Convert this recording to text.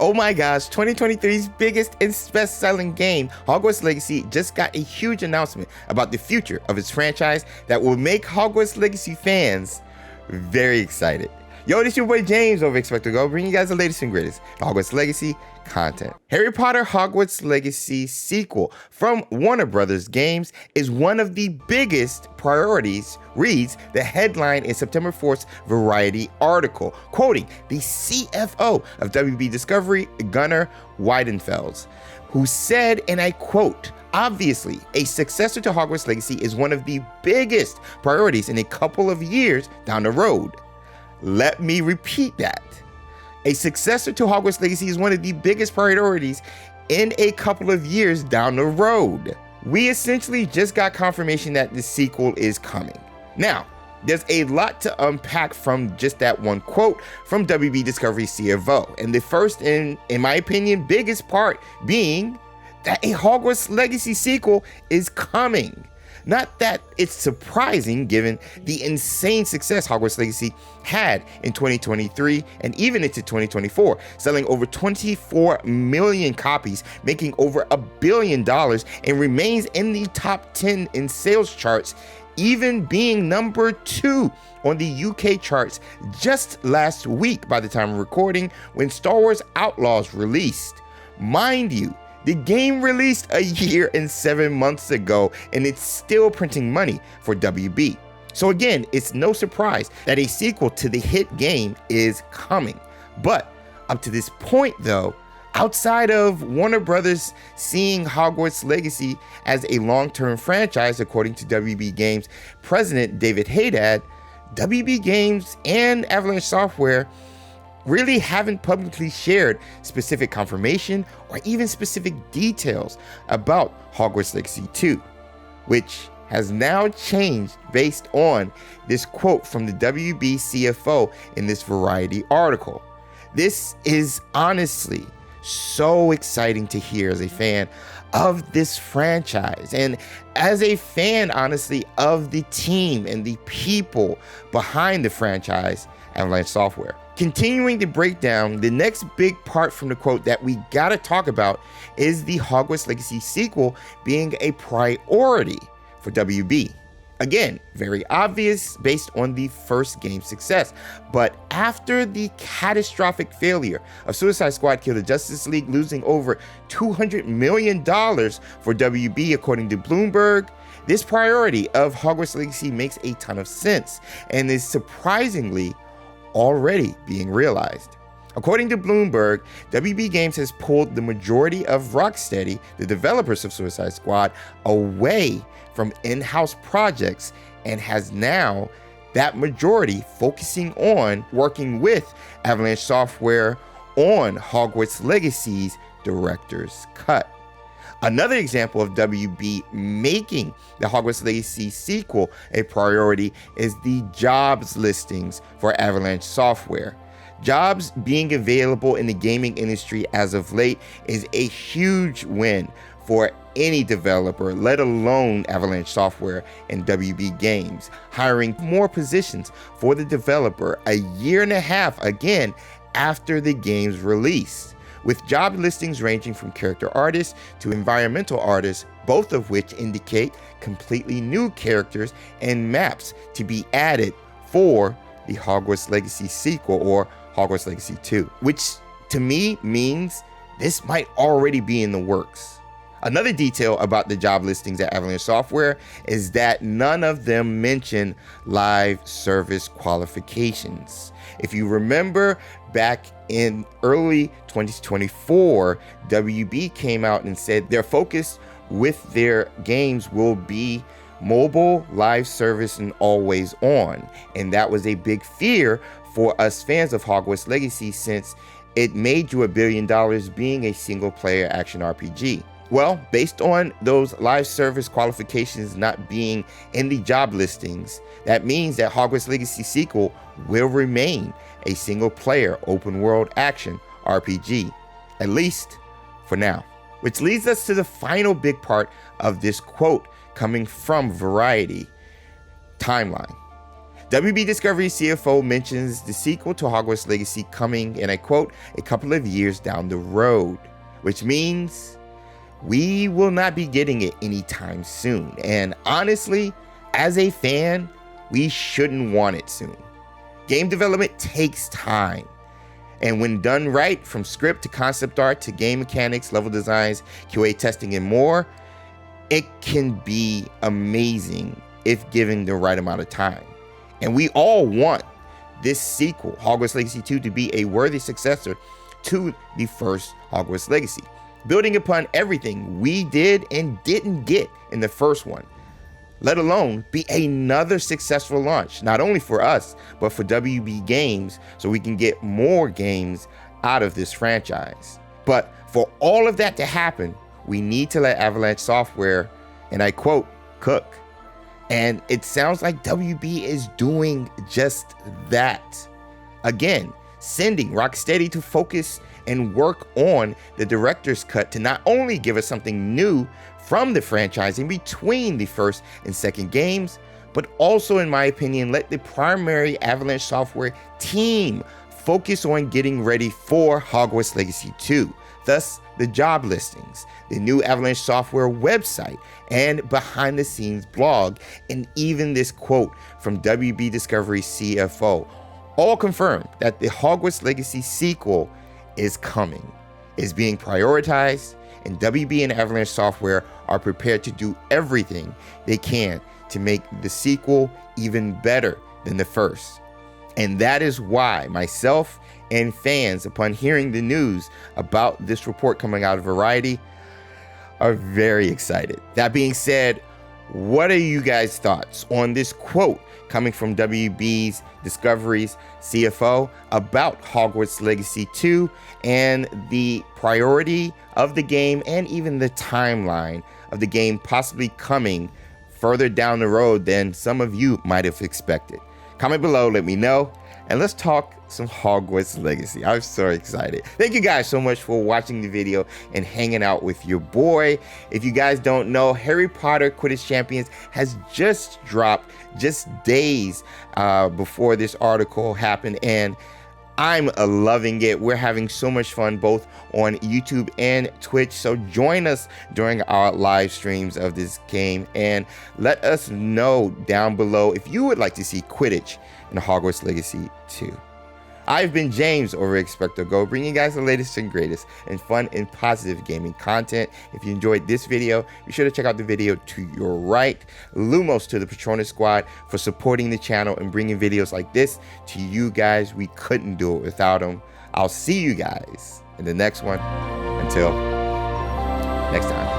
Oh my gosh, 2023's biggest and best-selling game, Hogwarts Legacy, just got a huge announcement about the future of its franchise that will make Hogwarts Legacy fans very excited. Yo, this your boy James over XpectoGO, bringing you guys the latest and greatest Hogwarts Legacy content. Harry Potter Hogwarts Legacy sequel from Warner Brothers Games is one of the biggest priorities, reads the headline in September 4th's Variety article, quoting the CFO of WB Discovery, Gunnar Weidenfels, who said, and I quote, "Obviously, a successor to Hogwarts Legacy is one of the biggest priorities in a couple of years down the road." Let me repeat that. A successor to Hogwarts Legacy is one of the biggest priorities in a couple of years down the road. We essentially just got confirmation that the sequel is coming. Now, there's a lot to unpack from just that one quote from WB Discovery CFO, and the first and, in my opinion, biggest part being that a Hogwarts Legacy sequel is coming. Not that it's surprising given the insane success Hogwarts Legacy had in 2023 and even into 2024, selling over 24 million copies, making over $1 billion, and remains in the top 10 in sales charts, even being number 2 on the UK charts just last week by the time of recording when Star Wars Outlaws released. Mind you, the game released a year and 7 months ago, and it's still printing money for WB. So again, it's no surprise that a sequel to the hit game is coming. But up to this point though, outside of Warner Brothers seeing Hogwarts Legacy as a long-term franchise, according to WB Games president David Haddad, WB Games and Avalanche Software really haven't publicly shared specific confirmation or even specific details about Hogwarts Legacy 2, which has now changed based on this quote from the WB CFO in this Variety article. This is honestly so exciting to hear as a fan of this franchise and as a fan, honestly, of the team and the people behind the franchise, Avalanche Software. Continuing to break down, the next big part from the quote that we gotta talk about is the Hogwarts Legacy sequel being a priority for WB. Again, very obvious based on the first game's success, but after the catastrophic failure of Suicide Squad Kill the Justice League, losing over $200 million for WB according to Bloomberg, this priority of Hogwarts Legacy makes a ton of sense and is surprisingly already being realized. According to Bloomberg, WB Games has pulled the majority of Rocksteady, the developers of Suicide Squad, away from in-house projects and has now that majority focusing on working with Avalanche Software on Hogwarts Legacy's director's cut. Another example of WB making the Hogwarts Legacy sequel a priority is the jobs listings for Avalanche Software. Jobs being available in the gaming industry as of late is a huge win for any developer, let alone Avalanche Software and WB Games, hiring more positions for the developer a year and a half again after the game's release, with job listings ranging from character artists to environmental artists, both of which indicate completely new characters and maps to be added for the Hogwarts Legacy sequel or Hogwarts Legacy 2, which to me means this might already be in the works. Another detail about the job listings at Avalanche Software is that none of them mention live service qualifications. If you remember back in early 2024, WB came out and said their focus with their games will be mobile, live service, and always on. And that was a big fear for us fans of Hogwarts Legacy since it made you $1 billion being a single player action RPG. Well, based on those live service qualifications not being in the job listings, that means that Hogwarts Legacy sequel will remain a single player open world action RPG, at least for now. Which leads us to the final big part of this quote coming from Variety: timeline. WB Discovery CFO mentions the sequel to Hogwarts Legacy coming, and I quote, a couple of years down the road, which means we will not be getting it anytime soon. And honestly, as a fan, we shouldn't want it soon. Game development takes time. And when done right, from script to concept art to game mechanics, level designs, QA testing, and more, it can be amazing if given the right amount of time. And we all want this sequel, Hogwarts Legacy 2, to be a worthy successor to the first Hogwarts Legacy, building upon everything we did and didn't get in the first one, let alone be another successful launch, not only for us, but for WB Games, so we can get more games out of this franchise. But for all of that to happen, we need to let Avalanche Software, and I quote, cook. And it sounds like WB is doing just that. Again, sending Rocksteady to focus and work on the director's cut to not only give us something new from the franchise in between the first and second games, but also, in my opinion, let the primary Avalanche Software team focus on getting ready for Hogwarts Legacy 2. Thus, the job listings, the new Avalanche Software website, and behind the scenes blog, and even this quote from WB Discovery CFO, all confirm that the Hogwarts Legacy sequel is coming, is being prioritized, and WB and Avalanche Software are prepared to do everything they can to make the sequel even better than the first. And that is why myself and fans, upon hearing the news about this report coming out of Variety, are very excited. That being said, what are you guys' thoughts on this quote coming from WB's Discovery's CFO about Hogwarts Legacy 2 and the priority of the game and even the timeline of the game possibly coming further down the road than some of you might have expected? Comment below, let me know, and let's talk some Hogwarts Legacy. I'm so excited. Thank you guys so much for watching the video and hanging out with your boy. If you guys don't know, Harry Potter Quidditch Champions has just dropped just days before this article happened, and I'm loving it. We're having so much fun both on YouTube and Twitch. So join us during our live streams of this game and let us know down below if you would like to see Quidditch in Hogwarts Legacy 2. I've been James over at XpectoGO, bringing you guys the latest and greatest in fun and positive gaming content. If you enjoyed this video, be sure to check out the video to your right. Lumos to the Patronus Squad for supporting the channel and bringing videos like this to you guys. We couldn't do it without them. I'll see you guys in the next one. Until next time.